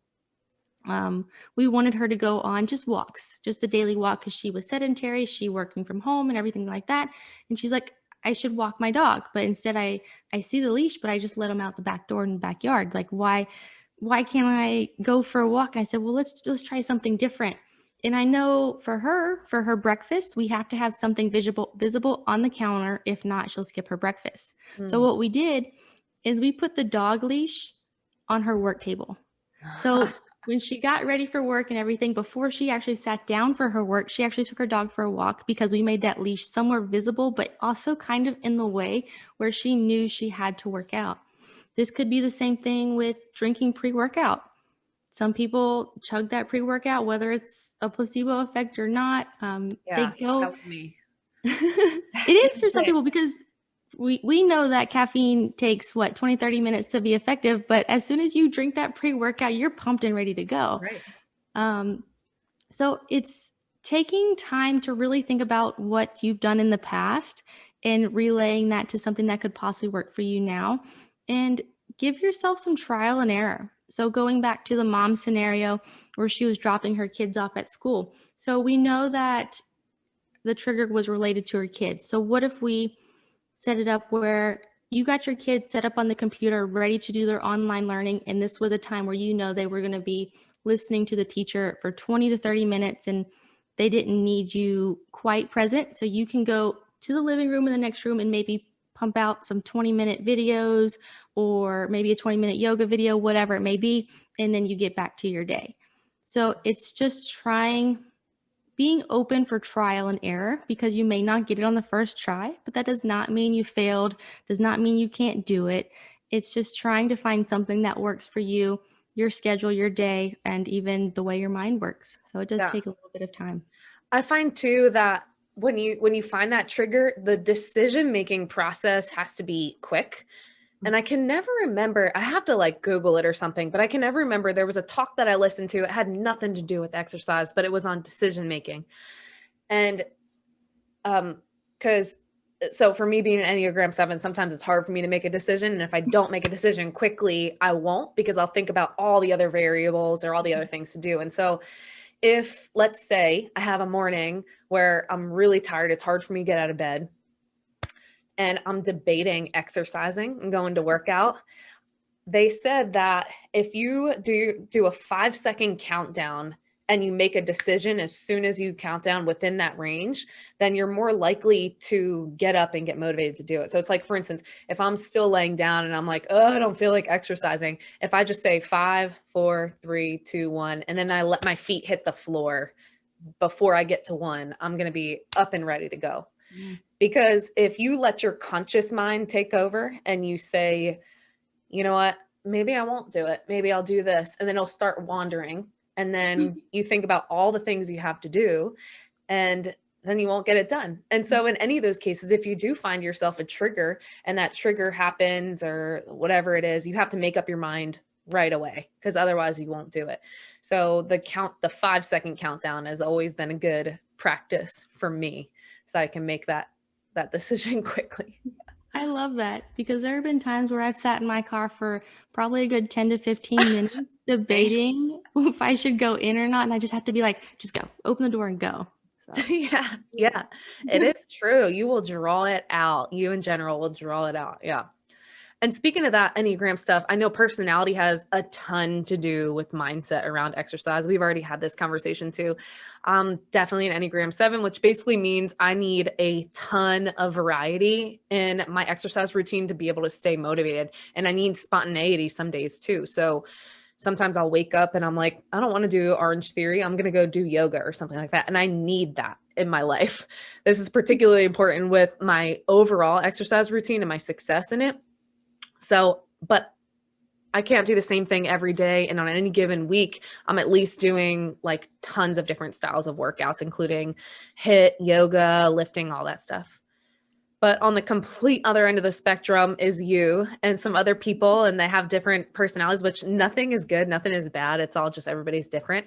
we wanted her to go on just walks, just a daily walk because she was sedentary, she working from home and everything like that. And she's like, I should walk my dog, but instead I see the leash, but I just let him out the back door in the backyard. Like why can't I go for a walk? And I said, well, let's try something different. And I know for her breakfast, we have to have something visible on the counter. If not, she'll skip her breakfast. So mm. what we did is we put the dog leash on her work table. So when she got ready for work and everything, before she actually sat down for her work, she actually took her dog for a walk because we made that leash somewhere visible, but also kind of in the way where she knew she had to work out. This could be the same thing with drinking pre workout. Some people chug that pre workout, whether it's a placebo effect or not. They Yeah, that go, was me. it is for some Same. people because we know that caffeine takes what 20-30 minutes to be effective, but as soon as you drink that pre-workout you're pumped and ready to go. Right. um, so it's taking time to really think about what you've done in the past and relaying that to something that could possibly work for you now, and give yourself some trial and error. So going back to the mom scenario where she was dropping her kids off at school, so we know that the trigger was related to her kids. So what if we set it up where you got your kids set up on the computer ready to do their online learning, and this was a time where you know they were going to be listening to the teacher for 20 to 30 minutes and they didn't need you quite present, so you can go to the living room in the next room and maybe pump out some 20-minute videos or maybe a 20-minute yoga video, whatever it may be, and then you get back to your day. So it's just being open for trial and error, because you may not get it on the first try, but that does not mean you failed, does not mean you can't do it. It's just trying to find something that works for you, your schedule, your day, and even the way your mind works. So it does Yeah. take a little bit of time. I find too that when you find that trigger, the decision-making process has to be quick. And I can never remember, I have to like Google it or something, but I can never remember, there was a talk that I listened to. It had nothing to do with exercise, but it was on decision making. And because so for me being an Enneagram 7, sometimes it's hard for me to make a decision. And if I don't make a decision quickly, I won't, because I'll think about all the other variables or all the other things to do. And so if, let's say, I have a morning where I'm really tired, it's hard for me to get out of bed, and I'm debating exercising and going to work out, they said that if you do a 5-second countdown and you make a decision as soon as you count down within that range, then you're more likely to get up and get motivated to do it. So it's like, for instance, if I'm still laying down and I'm like, oh, I don't feel like exercising, if I just say 5, 4, 3, 2, 1, and then I let my feet hit the floor before I get to 1, I'm going to be up and ready to go. Because if you let your conscious mind take over and you say, you know what, maybe I won't do it, maybe I'll do this, and then it'll start wandering, and then you think about all the things you have to do, and then you won't get it done. And so in any of those cases, if you do find yourself a trigger and that trigger happens or whatever it is, you have to make up your mind right away, because otherwise you won't do it. So the 5-second countdown has always been a good practice for me, so I can make that decision quickly. I love that, because there have been times where I've sat in my car for probably a good 10 to 15 minutes debating if I should go in or not. And I just have to be like, just go, open the door and go. So. Yeah, it is true. You will draw it out. You in general will draw it out. Yeah. And speaking of that Enneagram stuff, I know personality has a ton to do with mindset around exercise. We've already had this conversation too. Definitely an Enneagram 7, which basically means I need a ton of variety in my exercise routine to be able to stay motivated. And I need spontaneity some days too. So sometimes I'll wake up and I'm like, I don't want to do Orange Theory. I'm going to go do yoga or something like that. And I need that in my life. This is particularly important with my overall exercise routine and my success in it. So, but I can't do the same thing every day. And on any given week, I'm at least doing like tons of different styles of workouts, including HIIT, yoga, lifting, all that stuff. But on the complete other end of the spectrum is you and some other people, and they have different personalities, which nothing is good, nothing is bad. It's all just everybody's different.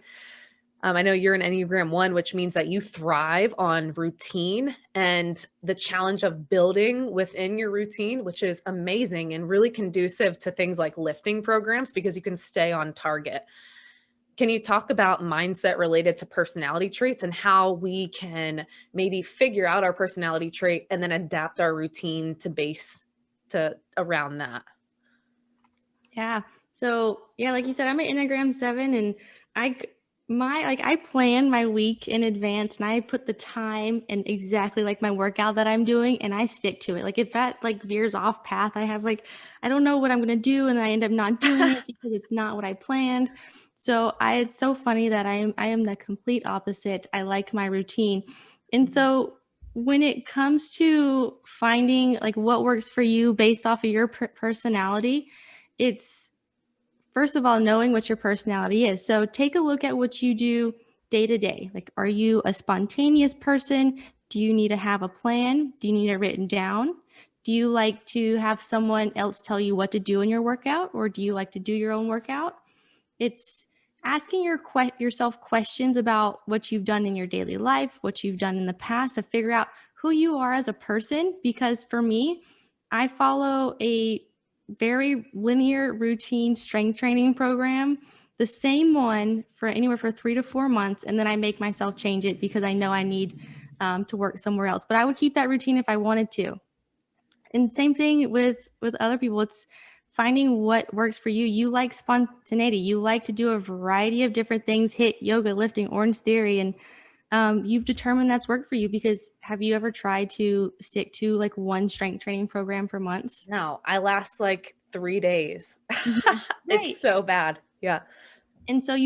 I know you're an Enneagram 1, which means that you thrive on routine and the challenge of building within your routine, which is amazing and really conducive to things like lifting programs because you can stay on target. Can you talk about mindset related to personality traits and how we can maybe figure out our personality trait and then adapt our routine to base to around that? Yeah. So yeah, like you said, I'm an Enneagram 7, and I plan my week in advance, and I put the time and exactly like my workout that I'm doing, and I stick to it. Like if that like veers off path, I have like, I don't know what I'm gonna do, and I end up not doing it because it's not what I planned. So it's so funny that I am the complete opposite. I like my routine. And so when it comes to finding like what works for you based off of your personality, it's first of all knowing what your personality is. So take a look at what you do day to day. Like, are you a spontaneous person? Do you need to have a plan? Do you need it written down? Do you like to have someone else tell you what to do in your workout, or do you like to do your own workout? It's asking yourself questions about what you've done in your daily life, what you've done in the past, to figure out who you are as a person. Because for me, I follow a very linear routine strength training program, the same one for anywhere for 3 to 4 months, and then I make myself change it because I know I need to work somewhere else. But I would keep that routine if I wanted to. And same thing with other people. It's finding what works for you. You like spontaneity. You like to do a variety of different things: HIIT, yoga, lifting, Orange Theory, and you've determined that's worked for you. Because have you ever tried to stick to like one strength training program for months? No, I last like 3 days. Yeah, right. It's so bad. Yeah. And so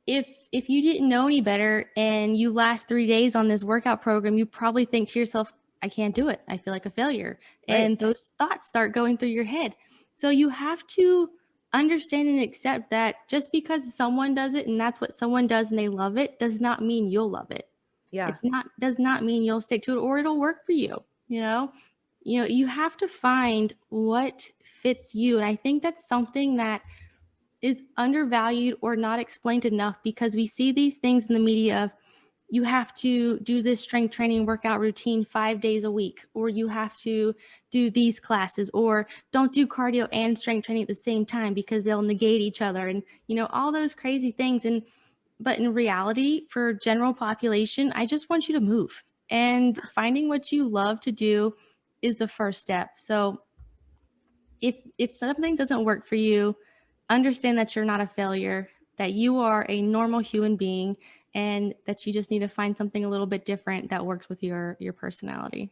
if you didn't know any better and you last 3 days on this workout program, you probably think to yourself, I can't do it. I feel like a failure. Right. And those thoughts start going through your head. So you have to understand and accept that just because someone does it and that's what someone does and they love it, does not mean you'll love it. Yeah. Does not mean you'll stick to it or it'll work for you. You have to find what fits you. And I think that's something that is undervalued or not explained enough, because we see these things in the media of you have to do this strength training workout routine 5 days a week, or you have to do these classes, or don't do cardio and strength training at the same time because they'll negate each other, and all those crazy things. And but in reality, for general population, I just want you to move, and finding what you love to do is the first step. So if something doesn't work for you, understand that you're not a failure, that you are a normal human being, and that you just need to find something a little bit different that works with your personality.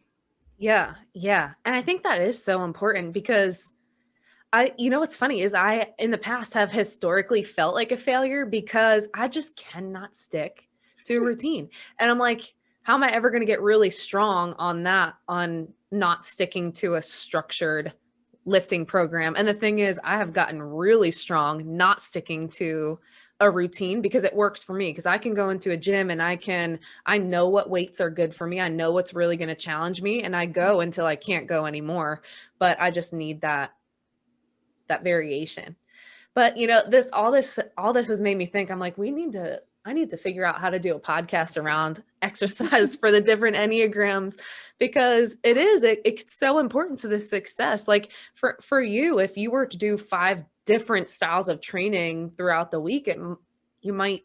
Yeah, yeah. And I think that is so important because what's funny is I, in the past, have historically felt like a failure because I just cannot stick to a routine. And I'm like, how am I ever going to get really strong on that, on not sticking to a structured lifting program? And the thing is, I have gotten really strong not sticking to a routine because it works for me. Because I can go into a gym and I know what weights are good for me. I know what's really going to challenge me. And I go until I can't go anymore. But I just need that variation. But all this has made me think, I'm like, I need to figure out how to do a podcast around exercise for the different Enneagrams because it's so important to the success. Like for you, if you were to do 5 different styles of training throughout the week, you might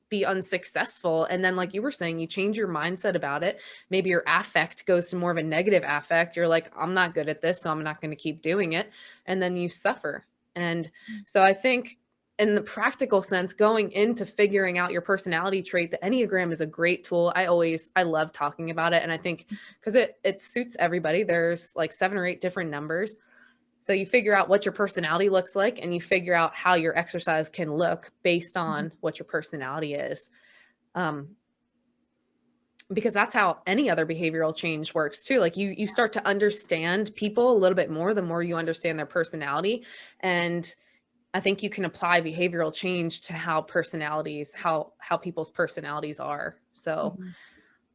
be unsuccessful. And then, like you were saying, you change your mindset about it. Maybe your affect goes to more of a negative affect. You're like, I'm not good at this, so I'm not going to keep doing it. And then you suffer. And so I think in the practical sense, going into figuring out your personality trait, the Enneagram is a great tool. I love talking about it. And I think because it suits everybody, there's like 7 or 8 different numbers. So you figure out what your personality looks like and you figure out how your exercise can look based on what your personality is. Because that's how any other behavioral change works too. Like you start to understand people a little bit more the more you understand their personality. And I think you can apply behavioral change to how people's personalities are. So, Mhm.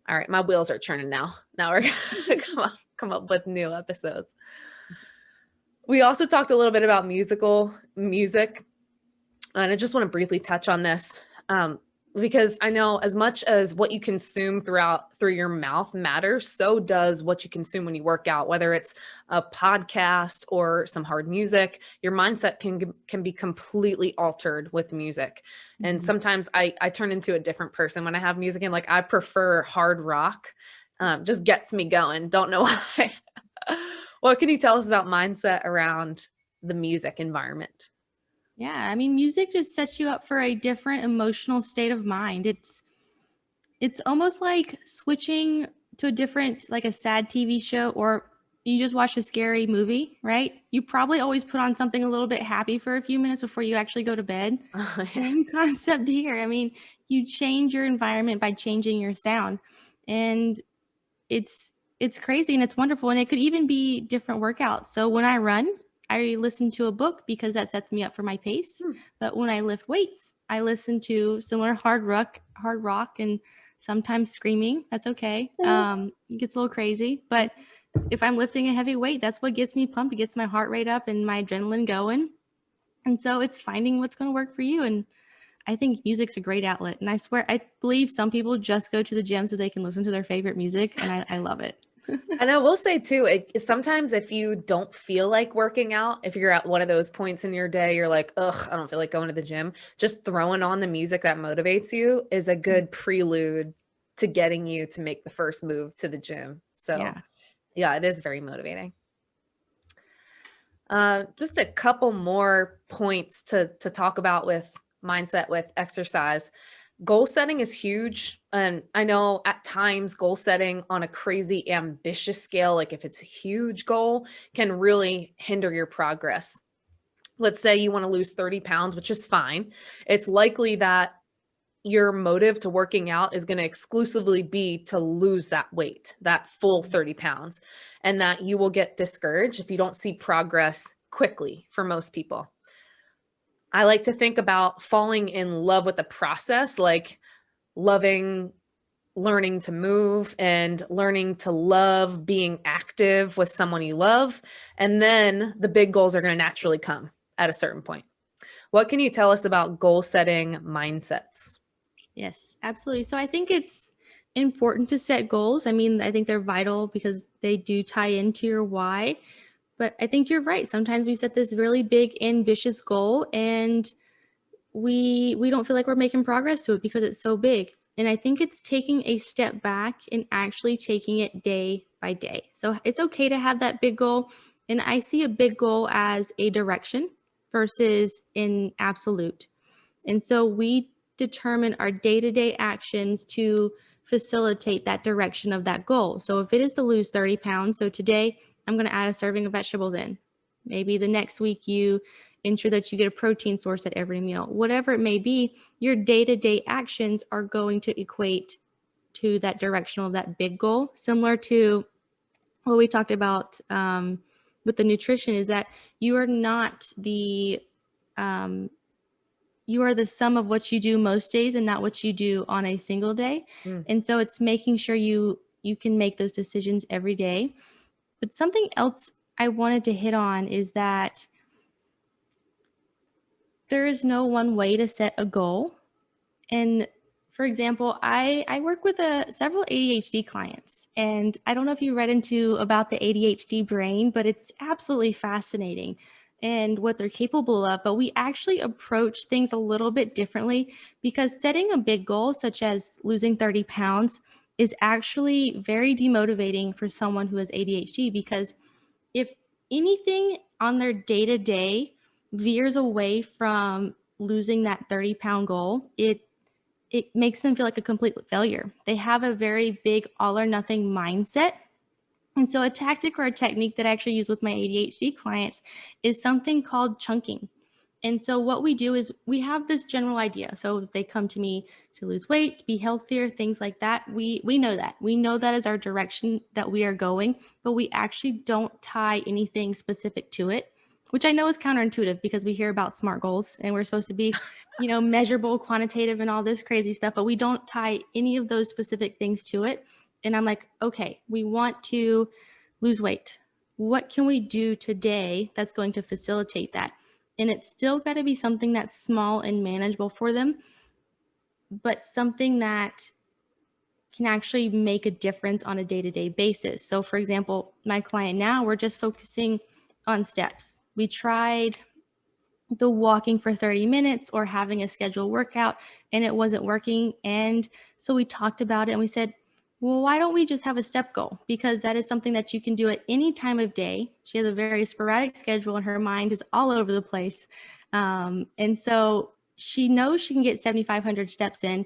all right, my wheels are turning now. Now we're gonna come up with new episodes. We also talked a little bit about music, and I just want to briefly touch on this because I know as much as what you consume through your mouth matters, so does what you consume when you work out. Whether it's a podcast or some hard music, your mindset can be completely altered with music. And Mhm. sometimes I turn into a different person when I have music in. Like I prefer hard rock, just gets me going. Don't know why. What can you tell us about mindset around the music environment? Yeah, I mean, music just sets you up for a different emotional state of mind. It's almost like switching to a different, like a sad TV show, or you just watch a scary movie, right? You probably always put on something a little bit happy for a few minutes before you actually go to bed. Oh, yeah. Same concept here. I mean, you change your environment by changing your sound. And it's it's crazy and it's wonderful, and it could even be different workouts. So when I run, I listen to a book because that sets me up for my pace. Hmm. But when I lift weights, I listen to similar hard rock, and sometimes screaming. That's okay. It gets a little crazy, but if I'm lifting a heavy weight, that's what gets me pumped. It gets my heart rate up and my adrenaline going. And so it's finding what's going to work for you. And I think music's a great outlet. And I believe some people just go to the gym so they can listen to their favorite music. And I love it. And I will say too, sometimes if you don't feel like working out, if you're at one of those points in your day, you're like, ugh, I don't feel like going to the gym. Just throwing on the music that motivates you is a good prelude to getting you to make the first move to the gym. So Yeah. yeah, it is very motivating. Just a couple more points to talk about with mindset with exercise. Goal setting is huge. And I know at times goal setting on a crazy ambitious scale, like if it's a huge goal, can really hinder your progress. Let's say you want to lose 30 pounds, which is fine. It's likely that your motive to working out is going to exclusively be to lose that weight, that full 30 pounds, and that you will get discouraged if you don't see progress quickly for most people. I like to think about falling in love with the process, like loving learning to move and learning to love being active with someone you love. And then the big goals are going to naturally come at a certain point. What can you tell us about goal setting mindsets? Yes, absolutely. So I think it's important to set goals. I mean, I think they're vital because they do tie into your why. But I think you're right. Sometimes we set this really big, ambitious goal and we don't feel like we're making progress to it because it's so big. And I think it's taking a step back and actually taking it day by day. So it's okay to have that big goal. And I see a big goal as a direction versus an absolute. And so we determine our day to day actions to facilitate that direction of that goal. So if it is to lose 30 pounds, so today I'm going to add a serving of vegetables in. Maybe the next week you ensure that you get a protein source at every meal. Whatever it may be, your day to day actions are going to equate to that directional, that big goal, similar to what we talked about with the nutrition is that you are not um, you are the sum of what you do most days and not what you do on a single day. Mm. And so it's making sure you can make those decisions every day. But something else I wanted to hit on is that there is no one way to set a goal. And for example, I work with several ADHD clients, and I don't know if you read into about the ADHD brain, but it's absolutely fascinating and what they're capable of. But we actually approach things a little bit differently because setting a big goal, such as losing 30 pounds, is actually very demotivating for someone who has ADHD because if anything on their day to day veers away from losing that 30-pound goal, it makes them feel like a complete failure. They have a very big all or nothing mindset. And so, a tactic or a technique that I actually use with my ADHD clients is something called chunking. And so, what we do is we have this general idea. So, if they come to me to lose weight, to be healthier, things like that, we know that. We know that is our direction that we are going, but we actually don't tie anything specific to it, which I know is counterintuitive because we hear about SMART goals and we're supposed to be, measurable, quantitative, and all this crazy stuff, but we don't tie any of those specific things to it. And I'm like, okay, we want to lose weight. What can we do today that's going to facilitate that? And it's still got to be something that's small and manageable for them, but something that can actually make a difference on a day-to-day basis. So for example, my client now, we're just focusing on steps. We tried the walking for 30 minutes or having a scheduled workout and it wasn't working. And so we talked about it and we said, well, why don't we just have a step goal? Because that is something that you can do at any time of day. She has a very sporadic schedule and her mind is all over the place. And so she knows she can get 7,500 steps in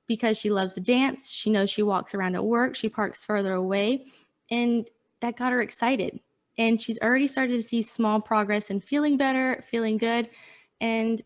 because she loves to dance. She knows she walks around at work. She parks further away. And that got her excited. And she's already started to see small progress and feeling better, feeling good. And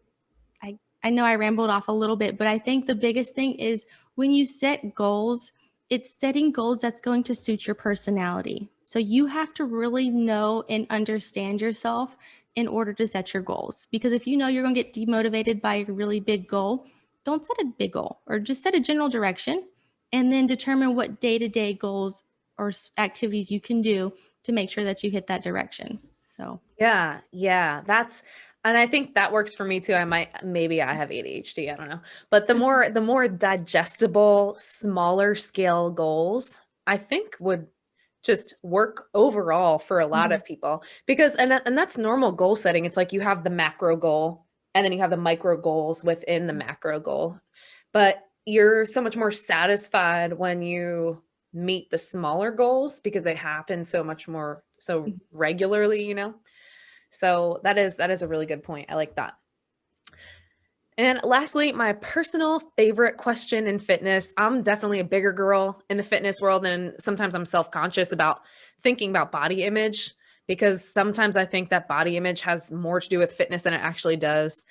I know I rambled off a little bit, but I think the biggest thing is when you set goals, it's setting goals that's going to suit your personality. So you have to really know and understand yourself in order to set your goals. Because if you know you're going to get demotivated by a really big goal, don't set a big goal or just set a general direction and then determine what day to day goals or activities you can do to make sure that you hit that direction. So, Yeah, yeah, and I think that works for me too. Maybe I have ADHD, I don't know. But the more digestible, smaller scale goals, I think would just work overall for a lot mhm. of people because and that's normal goal setting. It's like you have the macro goal and then you have the micro goals within the macro goal. But you're so much more satisfied when you meet the smaller goals because they happen so much more so regularly. So that is a really good point. I like that. And lastly, my personal favorite question in fitness. I'm definitely a bigger girl in the fitness world, and sometimes I'm self-conscious about thinking about body image because sometimes I think that body image has more to do with fitness than it actually does.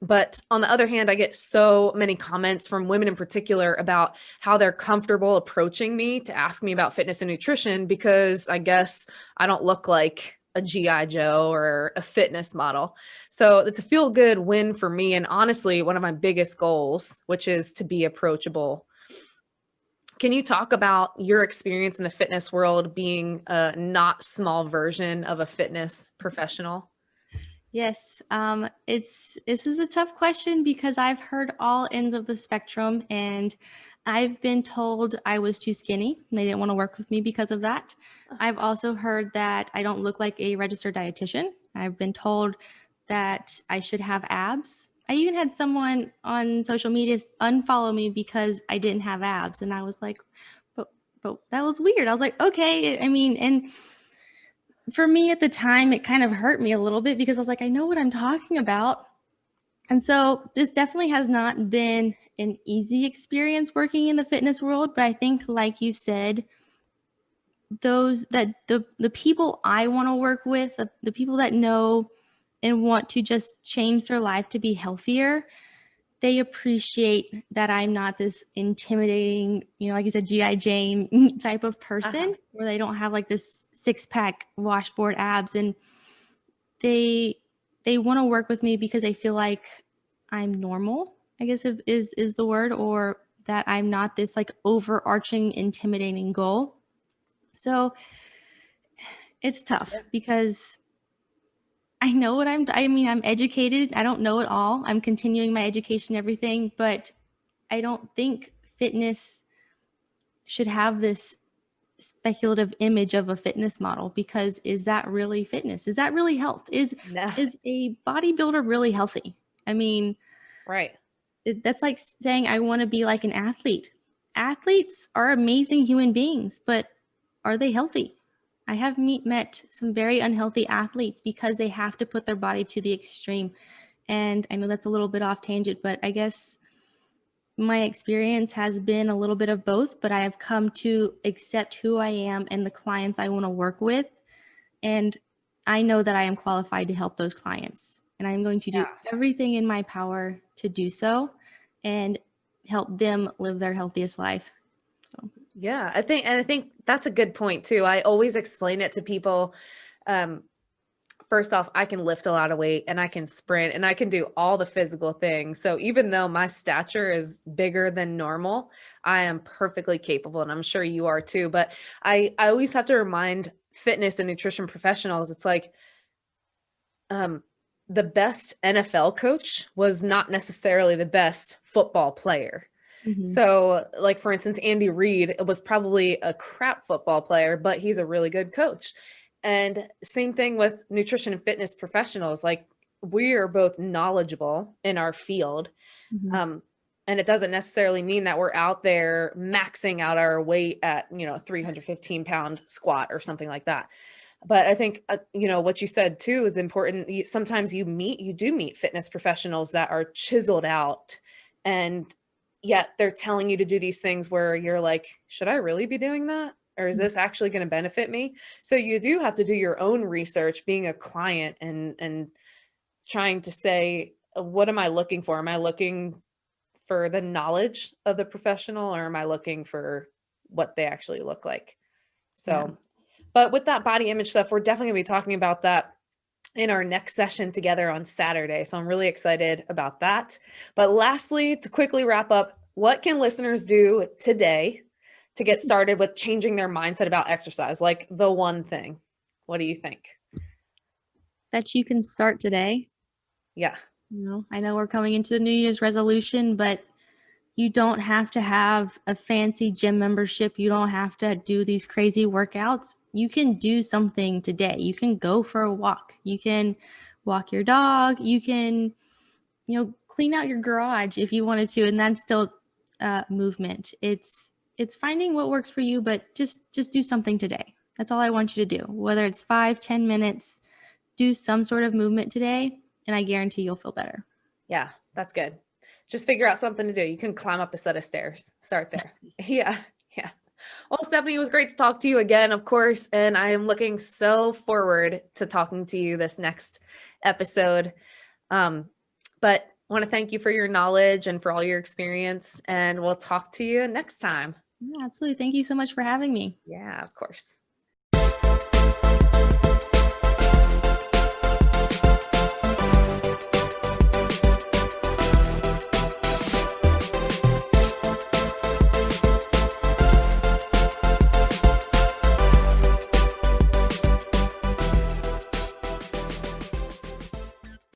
But on the other hand, I get so many comments from women in particular about how they're comfortable approaching me to ask me about fitness and nutrition because I guess I don't look like a GI Joe or a fitness model. So it's a feel good win for me. And honestly, one of my biggest goals, which is to be approachable. Can you talk about your experience in the fitness world being a not small version of a fitness professional? Yes, this is a tough question because I've heard all ends of the spectrum, and I've been told I was too skinny and they didn't want to work with me because of that. I've also heard that I don't look like a registered dietitian. I've been told that I should have abs. I even had someone on social media unfollow me because I didn't have abs. And I was like, but that was weird. I was like, okay. I mean, and for me at the time, it kind of hurt me a little bit because I was like, I know what I'm talking about. And so this definitely has not been an easy experience working in the fitness world, but I think like you said, those that the people I want to work with, the people that know and want to just change their life to be healthier, they appreciate that I'm not this intimidating, like you said, GI Jane type of Uh-huh. person where they don't have like this six-pack washboard abs, and they they want to work with me because they feel like I'm normal, I guess is the word, or that I'm not this like overarching intimidating goal. So it's tough Yeah. because I mean, I'm educated. I don't know it all. I'm continuing my education, everything, but I don't think fitness should have this speculative image of a fitness model, because is that really fitness? Is that really health? Is No. is a bodybuilder really healthy? I mean, Right. that's like saying I want to be like an athlete. Athletes are amazing human beings, but are they healthy? I have met some very unhealthy athletes because they have to put their body to the extreme. And I know that's a little bit off tangent, but I guess my experience has been a little bit of both, but I have come to accept who I am and the clients I want to work with. And I know that I am qualified to help those clients. And I'm going to do Yeah. everything in my power to do so and help them live their healthiest life. So, Yeah, I think that's a good point too. I always explain it to people. Um, First off, I can lift a lot of weight and I can sprint and I can do all the physical things. So even though my stature is bigger than normal, I am perfectly capable and I'm sure you are too. But I always have to remind fitness and nutrition professionals, it's like um the best NFL coach was not necessarily the best football player. mhm. So, like for instance, Andy Reid was probably a crap football player, but he's a really good coach. And same thing with nutrition and fitness professionals. Like we are both knowledgeable in our field. Mhm. Um, and it doesn't necessarily mean that we're out there maxing out our weight at, 315-pound squat or something like that. But I think, what you said too is important. Sometimes you do meet fitness professionals that are chiseled out, and yet they're telling you to do these things where you're like, should I really be doing that? Or is this actually going to benefit me? So you do have to do your own research being a client and trying to say, what am I looking for? Am I looking for the knowledge of the professional or am I looking for what they actually look like? Yeah. So, but with that body image stuff, we're definitely going to be talking about that in our next session together on Saturday. So I'm really excited about that. But lastly, to quickly wrap up, what can listeners do today to get started with changing their mindset about exercise? Like the one thing. What do you think? That you can start today. Yeah. I know we're coming into the New Year's resolution, but you don't have to have a fancy gym membership. You don't have to do these crazy workouts. You can do something today. You can go for a walk. You can walk your dog. You can, clean out your garage if you wanted to, and that's still movement. It's finding what works for you, but just do something today. That's all I want you to do. Whether it's 5, 10 minutes, do some sort of movement today, and I guarantee you'll feel better. Yeah, that's good. Just figure out something to do. You can climb up a set of stairs. Start there. Yeah. Yeah. Well, Stephanie, it was great to talk to you again, of course. And I am looking so forward to talking to you this next episode. Um, but I want to thank you for your knowledge and for all your experience. And we'll talk to you next time. Yeah, absolutely. Thank you so much for having me. Yeah, of course.